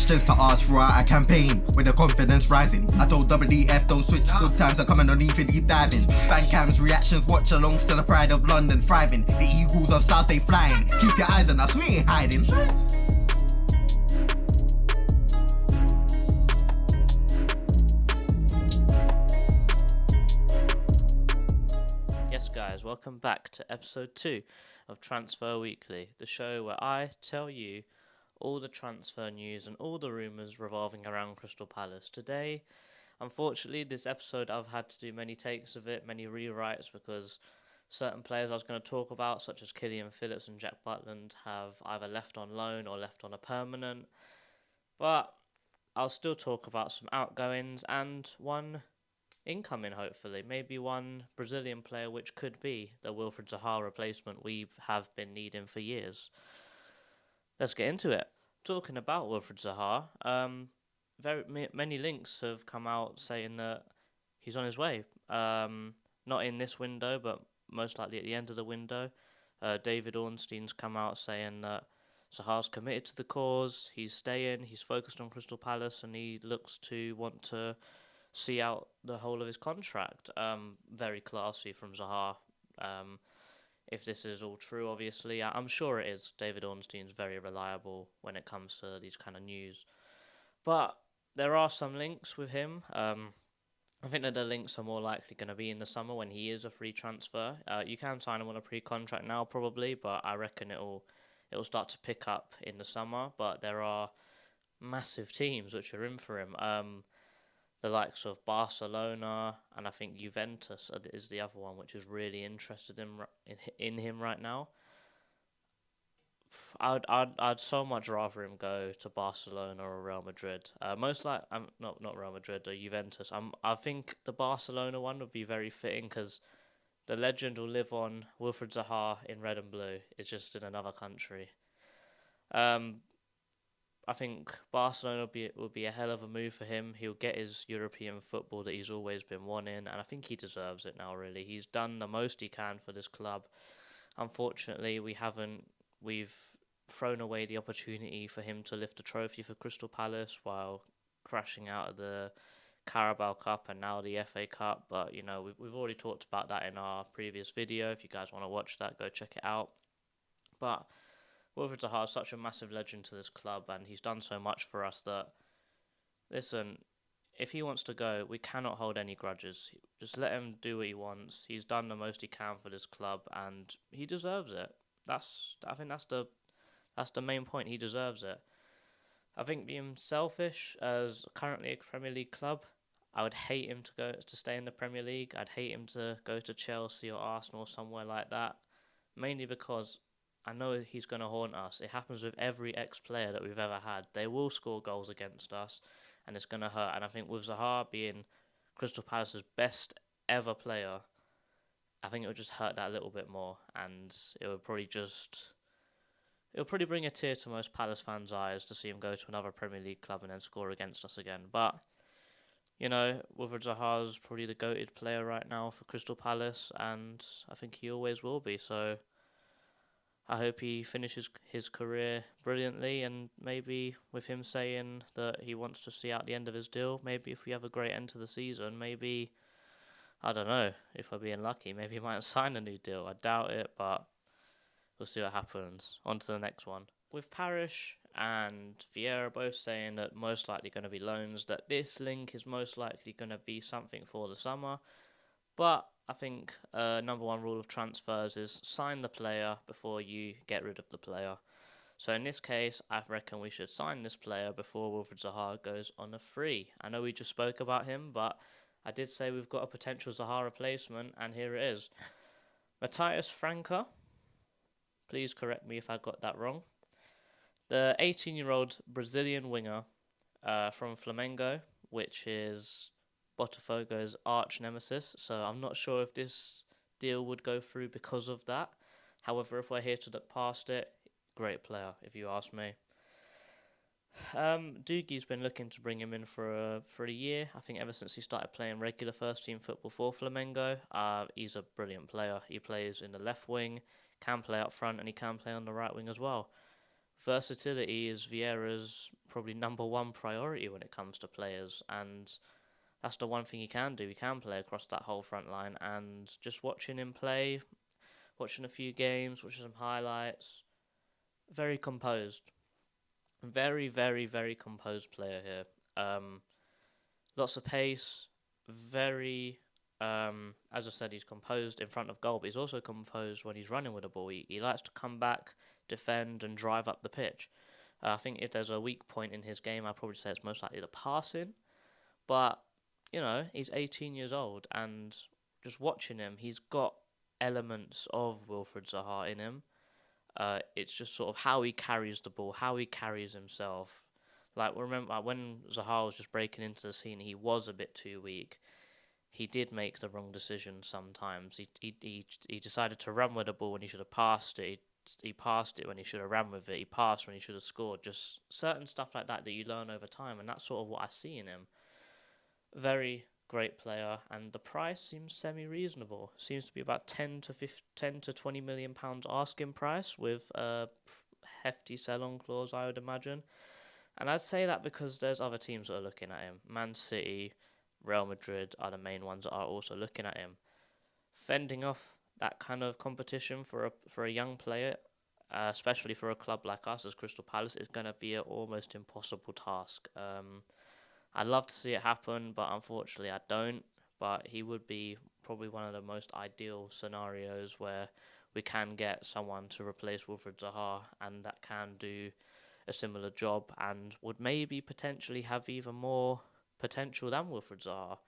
questions to ask throughout a campaign with the confidence rising. I told WDF don't switch, good times are coming on even deep diving. Fan cams, reactions, watch along, still the pride of London thriving. The Eagles of South, they flying. Keep your eyes on us, we ain't hiding. Yes guys, welcome back to episode 2 of Transfer Weekly, the show where I tell you all the transfer news and all the rumours revolving around Crystal Palace. Today, unfortunately, this episode I've had to do many takes of it, many rewrites, because certain players I was going to talk about, such as Killian Phillips and Jack Butland, have either left on loan or left on a permanent. But I'll still talk about some outgoings and one incoming, hopefully. Maybe one Brazilian player which could be the Wilfried Zaha replacement we have been needing for years. Let's get into it. Talking about Wilfried Zaha, many links have come out saying that he's on his way. Not in this window, but most likely at the end of the window. David Ornstein's come out saying that Zaha's committed to the cause, he's staying, he's focused on Crystal Palace, and he looks to want to see out the whole of his contract. Very classy from Zaha. If this is all true, obviously, I'm sure it is. David Ornstein's very reliable when it comes to these kind of news. But there are some links with him. I think that the links are more likely going to be in the summer when he is a free transfer. You can sign him on a pre-contract now, probably, but I reckon it'll start to pick up in the summer. But there are massive teams which are in for him. The likes of Barcelona and I think Juventus is the other one which is really interested in him right now. I'd so much rather him go to Barcelona or Real Madrid. Not Real Madrid or Juventus. I think the Barcelona one would be very fitting because the legend will live on. Wilfried Zaha in red and blue. It's just in another country. I think Barcelona would be a hell of a move for him. He'll get his European football that he's always been wanting, and I think he deserves it now, really. He's done the most he can for this club. Unfortunately, we've thrown away the opportunity for him to lift a trophy for Crystal Palace while crashing out of the Carabao Cup and now the FA Cup. But, you know, we've already talked about that in our previous video. If you guys want to watch that, go check it out. But Wilfried Zaha is such a massive legend to this club, and he's done so much for us that, listen, if he wants to go, we cannot hold any grudges. Just let him do what he wants. He's done the most he can for this club, and he deserves it. I think that's the main point. He deserves it. I think being selfish, as currently a Premier League club, I would hate him to stay in the Premier League. I'd hate him to go to Chelsea or Arsenal or somewhere like that, mainly because I know he's going to haunt us. It happens with every ex-player that we've ever had. They will score goals against us, and it's going to hurt. And I think with Zaha being Crystal Palace's best ever player, I think it would just hurt that a little bit more, and it'll probably bring a tear to most Palace fans' eyes to see him go to another Premier League club and then score against us again. But, you know, Wilfried Zaha is probably the goated player right now for Crystal Palace, and I think he always will be. So I hope he finishes his career brilliantly, and maybe with him saying that he wants to see out the end of his deal, maybe if we have a great end to the season, maybe, I don't know, if we're being lucky, maybe he might sign a new deal. I doubt it, but we'll see what happens. On to the next one. With Parish and Vieira both saying that most likely going to be loans, that this link is most likely going to be something for the summer. But I think number one rule of transfers is sign the player before you get rid of the player. So in this case, I reckon we should sign this player before Wilfried Zaha goes on a free. I know we just spoke about him, but I did say we've got a potential Zaha replacement, and here it is. Matheus Franca. Please correct me if I got that wrong. The 18-year-old Brazilian winger from Flamengo, which is Botafogo's arch nemesis, so I'm not sure if this deal would go through because of that. However, if we're here to look past it, great player, if you ask me. Doogie's been looking to bring him in for a year. I think ever since he started playing regular first-team football for Flamengo. He's a brilliant player. He plays in the left wing, can play up front, and he can play on the right wing as well. versatility is Vieira's probably number one priority when it comes to players, and that's the one thing he can do. He can play across that whole front line, and just watching him play, watching a few games, watching some highlights, very composed. Very, very, very composed player here. Lots of pace, very, as I said, he's composed in front of goal, but he's also composed when he's running with the ball. He likes to come back, defend, and drive up the pitch. I think if there's a weak point in his game, I'd probably say it's most likely the passing. But, he's 18 years old, and just watching him, he's got elements of Wilfried Zaha in him. It's just sort of how he carries the ball, how he carries himself. Like, remember when Zaha was just breaking into the scene, he was a bit too weak. He did make the wrong decision sometimes. He decided to run with the ball when he should have passed it. He passed it when he should have ran with it. He passed when he should have scored. Just certain stuff like that you learn over time, and that's sort of what I see in him. Very great player, and the price seems semi-reasonable. Seems to be about 10 to 20 million pounds asking price with a hefty sell-on clause, I would imagine. And I'd say that because there's other teams that are looking at him. Man City, Real Madrid are the main ones that are also looking at him. Fending off that kind of competition for a young player, especially for a club like us as Crystal Palace, is going to be an almost impossible task. I'd love to see it happen, but unfortunately I don't. But he would be probably one of the most ideal scenarios where we can get someone to replace Wilfried Zaha, and that can do a similar job and would maybe potentially have even more potential than Wilfried Zaha.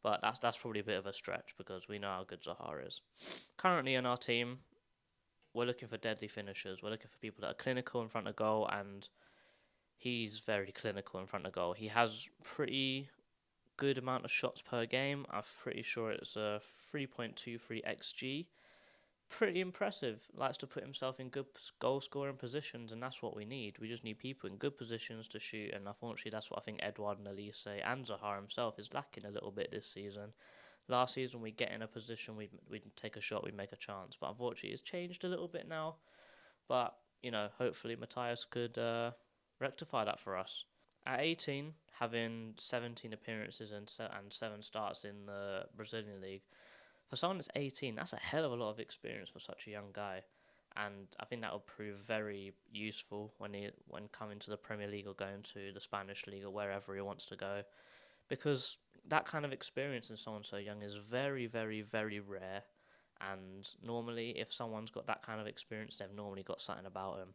But that's probably a bit of a stretch because we know how good Zaha is. Currently in our team, we're looking for deadly finishers. We're looking for people that are clinical in front of goal, and he's very clinical in front of goal. He has pretty good amount of shots per game. I'm pretty sure it's a 3.23 XG. Pretty impressive. Likes to put himself in good goal scoring positions, and that's what we need. We just need people in good positions to shoot, and unfortunately that's what I think Edouard and Elise and Zaha himself is lacking a little bit this season. Last season we get in a position, we'd take a shot, we'd make a chance, but unfortunately it's changed a little bit now. But, hopefully Matheus could rectify that for us. At 18, having 17 appearances and 7 starts in the Brazilian League, for someone that's 18, that's a hell of a lot of experience for such a young guy. And I think that will prove very useful when coming to the Premier League or going to the Spanish League or wherever he wants to go. Because that kind of experience in someone so young is very, very, very rare. And normally, if someone's got that kind of experience, they've normally got something about them.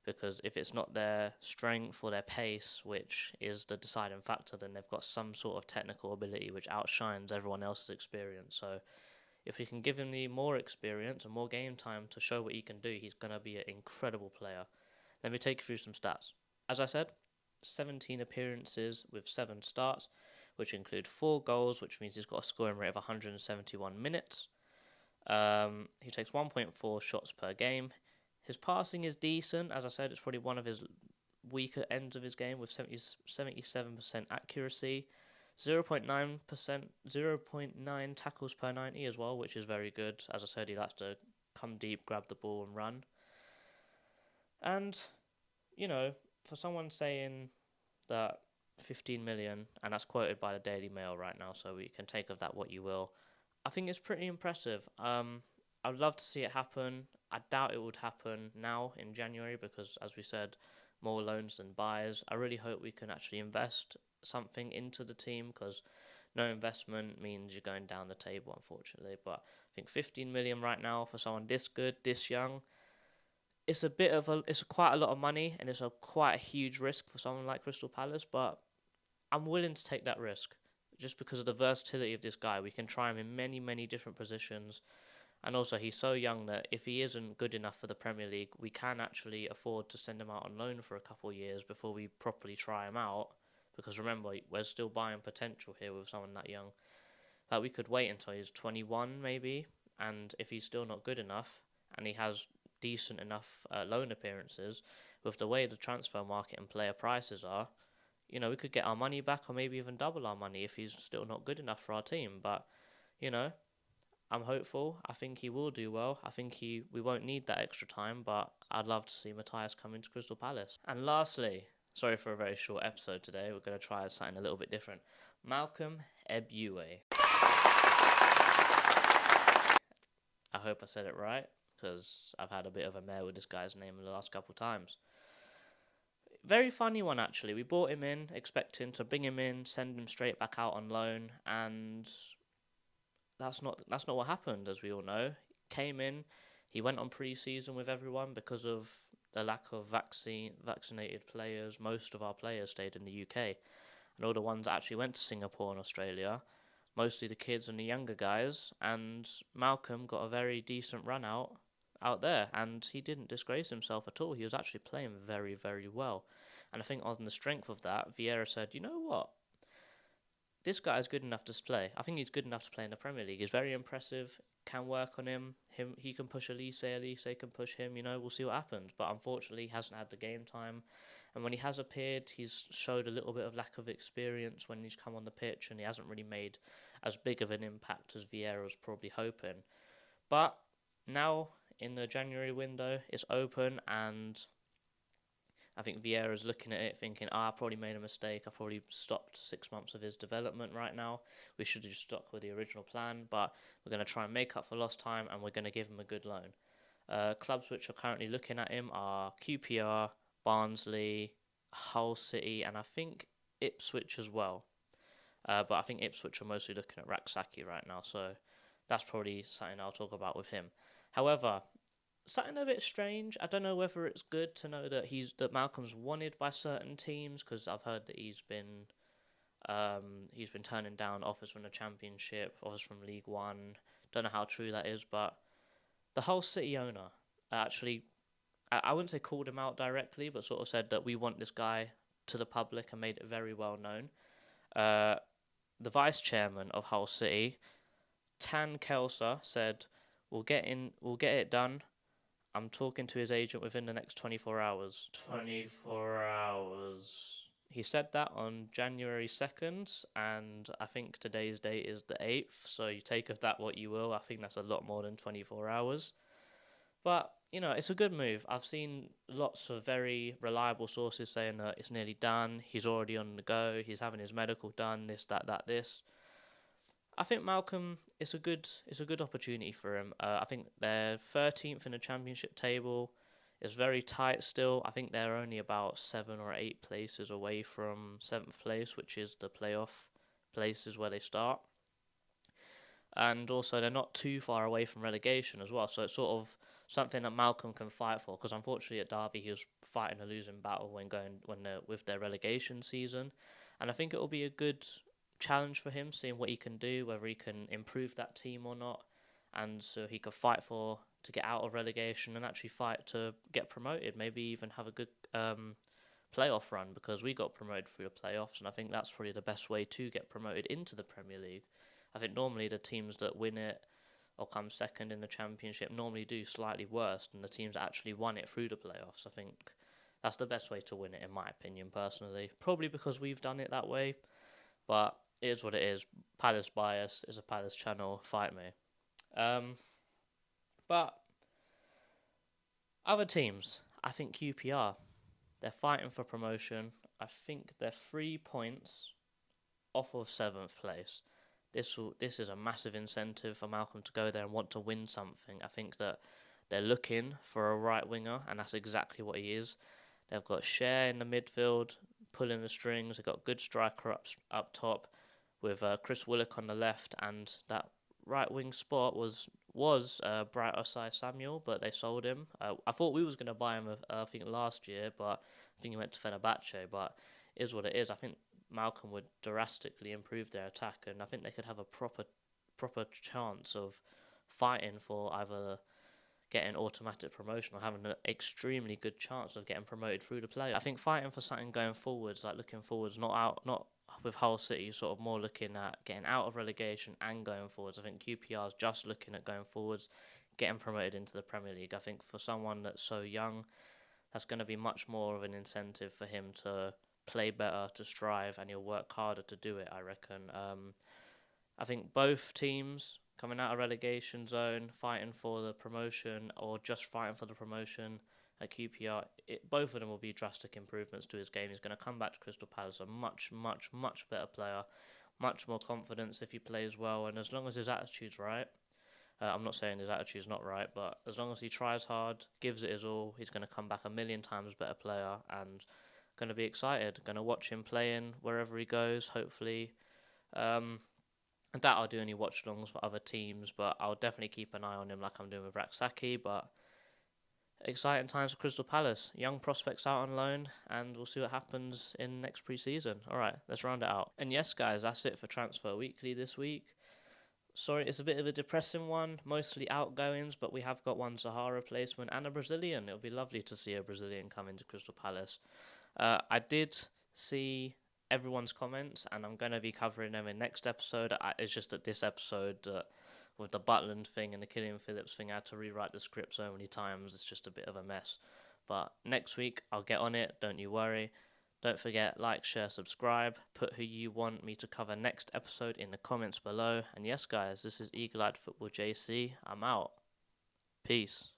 Because if it's not their strength or their pace, which is the deciding factor, then they've got some sort of technical ability which outshines everyone else's experience. So if we can give him the more experience and more game time to show what he can do, he's going to be an incredible player. Let me take you through some stats. As I said, 17 appearances with 7 starts, which include 4 goals, which means he's got a scoring rate of 171 minutes. He takes 1.4 shots per game. His passing is decent. As I said, it's probably one of his weaker ends of his game with 77% accuracy. 0.9 tackles per 90 as well, which is very good. As I said, he likes to come deep, grab the ball and run. And, for someone saying that 15 million, and that's quoted by the Daily Mail right now, so we can take of that what you will, I think it's pretty impressive. I'd love to see it happen. I doubt it would happen now in January because, as we said, more loans than buys. I really hope we can actually invest something into the team because no investment means you're going down the table, unfortunately. But I think 15 million right now for someone this good, this young, it's quite a lot of money and it's quite a huge risk for someone like Crystal Palace. But I'm willing to take that risk just because of the versatility of this guy. We can try him in many, many different positions. And also, he's so young that if he isn't good enough for the Premier League, we can actually afford to send him out on loan for a couple of years before we properly try him out. Because remember, we're still buying potential here with someone that young. Like, we could wait until he's 21, maybe, and if he's still not good enough, and he has decent enough loan appearances, with the way the transfer market and player prices are, we could get our money back or maybe even double our money if he's still not good enough for our team. But, I'm hopeful. I think he will do well. I think we won't need that extra time, but I'd love to see Matthias come into Crystal Palace. And lastly, sorry for a very short episode today, we're going to try something a little bit different. Malcolm Ebiowei. I hope I said it right, because I've had a bit of a mare with this guy's name in the last couple of times. Very funny one, actually. We brought him in, expecting to bring him in, send him straight back out on loan, and that's not what happened, as we all know. Came in, he went on pre-season with everyone because of the lack of vaccinated players. Most of our players stayed in the UK, and all the ones that actually went to Singapore and Australia, mostly the kids and the younger guys, and Malcolm got a very decent run out there, and he didn't disgrace himself at all. He was actually playing very, very well. And I think on the strength of that, Vieira said, you know what? This guy is good enough to play. I think he's good enough to play in the Premier League. He's very impressive. Can work on him. He can push Elise can push him. We'll see what happens. But unfortunately, he hasn't had the game time. And when he has appeared, he's showed a little bit of lack of experience when he's come on the pitch, and he hasn't really made as big of an impact as Vieira was probably hoping. But now, in the January window, it's open, and I think Vieira's looking at it thinking, I probably made a mistake. I probably stopped 6 months of his development right now. We should have just stuck with the original plan, but we're going to try and make up for lost time, and we're going to give him a good loan. Clubs which are currently looking at him are QPR, Barnsley, Hull City, and I think Ipswich as well. But I think Ipswich are mostly looking at Raksaki right now, so that's probably something I'll talk about with him. However, something a bit strange. I don't know whether it's good to know that Malcolm's wanted by certain teams, because I've heard that he's been turning down offers from the Championship, offers from League One. Don't know how true that is, but the Hull City owner actually, I wouldn't say called him out directly, but sort of said that we want this guy to the public and made it very well known. The vice chairman of Hull City, Tan Kelsa, said, we'll get it done. I'm talking to his agent within the next 24 hours. 24 hours. He said that on January 2nd, and I think today's date is the 8th, so you take of that what you will. I think that's a lot more than 24 hours. But, it's a good move. I've seen lots of very reliable sources saying that it's nearly done, he's already on the go, he's having his medical done, this, that, this. I think Malcolm, it's a good opportunity for him. I think they're 13th in the Championship table. It's very tight still. I think they're only about 7 or 8 places away from 7th place, which is the playoff places where they start. And also, they're not too far away from relegation as well. So it's sort of something that Malcolm can fight for. Because unfortunately, at Derby, he was fighting a losing battle with their relegation season. And I think it will be a good challenge for him, seeing what he can do, whether he can improve that team or not, and so he could fight to get out of relegation and actually fight to get promoted. Maybe even have a good playoff run, because we got promoted through the playoffs, and I think that's probably the best way to get promoted into the Premier League. I think normally the teams that win it or come second in the Championship normally do slightly worse than the teams that actually won it through the playoffs. I think that's the best way to win it, in my opinion, personally. Probably because we've done it that way, but it is what it is. Palace bias is a Palace channel. Fight me. But other teams, I think QPR, they're fighting for promotion. I think they're 3 points off of 7th place. This is a massive incentive for Malcolm to go there and want to win something. I think that they're looking for a right winger, and that's exactly what he is. They've got Cher in the midfield, pulling the strings. They've got a good striker up top, with Chris Willock on the left, and that right wing spot was Bright Osai Samuel, but they sold him. I thought we was going to buy him, I think last year, but I think he went to Fenerbahce. But it is what it is. I think Malcolm would drastically improve their attack, and I think they could have a proper chance of fighting for either getting automatic promotion or having an extremely good chance of getting promoted through the play. I think fighting for something going forwards, like looking forwards, not with Hull City, sort of more looking at getting out of relegation and going forwards. I think QPR is just looking at going forwards, getting promoted into the Premier League. I think for someone that's so young, that's going to be much more of an incentive for him to play better, to strive, and he'll work harder to do it, I reckon. I think both teams coming out of relegation zone, fighting for the promotion, or just fighting for the promotion at QPR, both of them will be drastic improvements to his game. He's going to come back to Crystal Palace a much, much, much better player, much more confidence if he plays well, and as long as his attitude's right, I'm not saying his attitude's not right, but as long as he tries hard, gives it his all, he's going to come back a million times better player, and going to be excited. Going to watch him playing wherever he goes, hopefully. I doubt I'll do any watch-alongs for other teams, but I'll definitely keep an eye on him like I'm doing with Raksaki. But exciting times for Crystal Palace. Young prospects out on loan, and we'll see what happens in next pre-season. All right, let's round it out. And yes, guys, that's it for Transfer Weekly this week. Sorry, it's a bit of a depressing one, mostly outgoings, but we have got one Zaha replacement and a Brazilian. It'll be lovely to see a Brazilian come into Crystal Palace. I did see everyone's comments, and I'm going to be covering them in next episode. It's just that this episode, with the Butland thing and the Killian Phillips thing, I had to rewrite the script so many times. It's just a bit of a mess. But next week, I'll get on it. Don't you worry. Don't forget, like, share, subscribe. Put who you want me to cover next episode in the comments below. And yes, guys, this is Eagle-Eyed Football JC. I'm out. Peace.